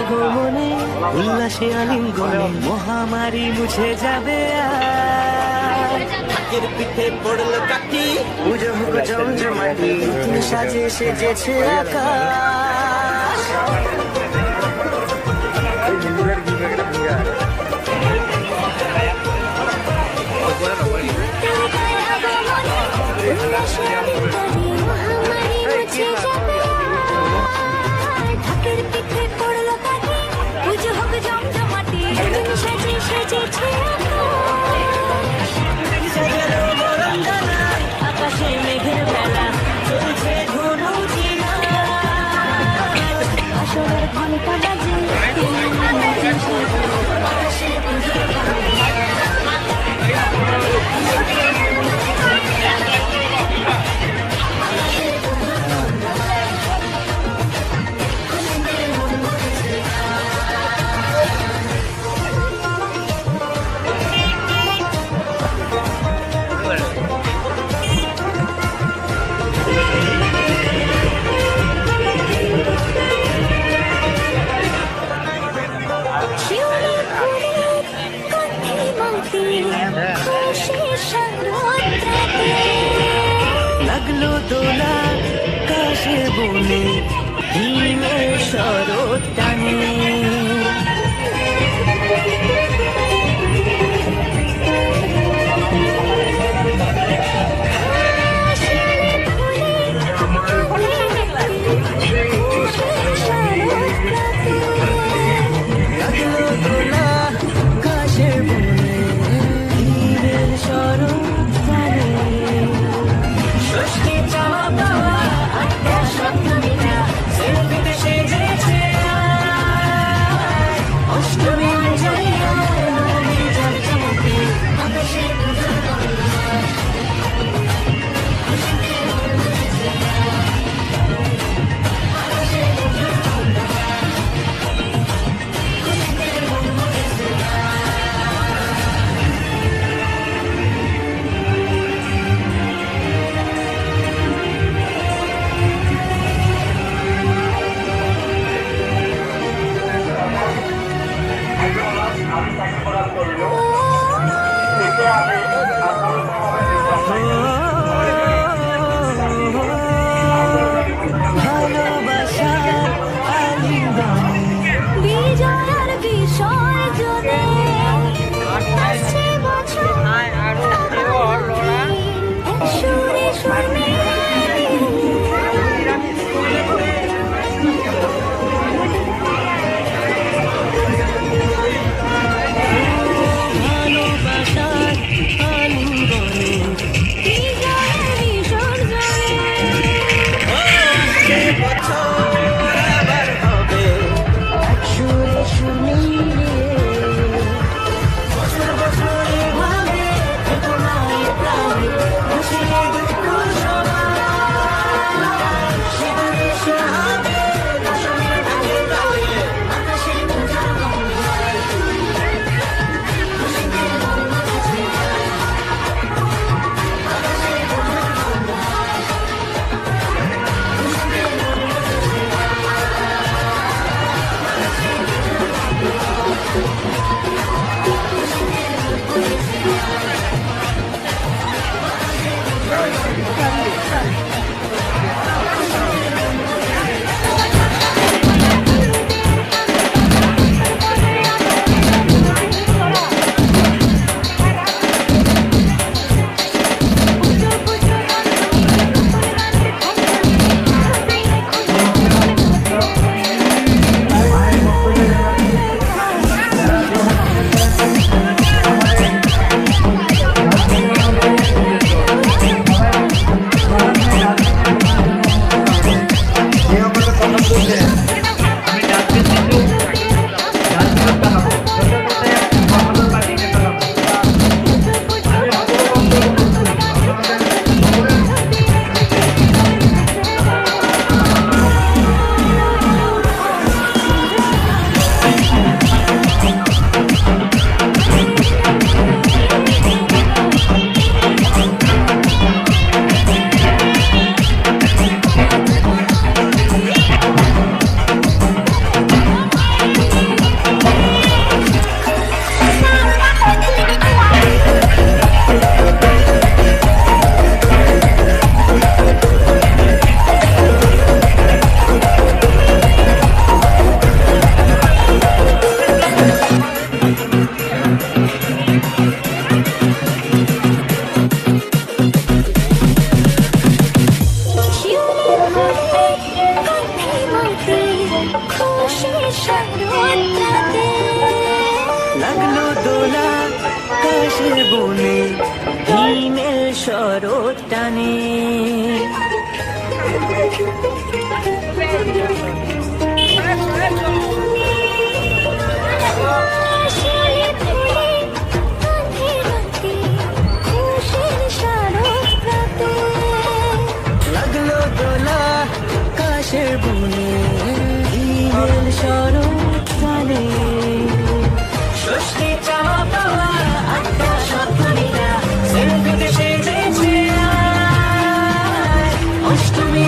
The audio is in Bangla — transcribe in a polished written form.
আগমনে উল্লাসে আলিঙ্গনে মহামারী মুছে যাবে ঢাকের পিঠে পড়লো কাঠি পুজো হোক জমজমাটি সাজে সেজেছে আকাশ ঢাকের পিঠে পড়লো কাঠি পুজো হোক জমজমাটি সাজে সেজেছে আকাশে মেঘের বেলা চলছে ধনু চিনা আসরের ঘন্টা বাজে লাগলো দোলা কাশে বনে হিমের শরৎ টানে লাগলো দোলা কাশে বনে হিমের শরৎ টানে ষষ্ঠী চাওয়া পাওয়া আটটা স্বপ্ন মিলা সেলফিতে সেজেছে রোদ্রাতে। লাগলো দোলা কাশের বনে, হিমেল শরৎ টানে। শিউলি ফুলে কাঁধে রাতে, খুশির শারদ রাতে। লাগলো দোলা কাশের বনে, হিমেল শরৎ টানে। ষষ্ঠী চাওয়া পাওয়া আত্মা সপ্তমীরা সেলফিতে সেজেছে আজ। অষ্টমী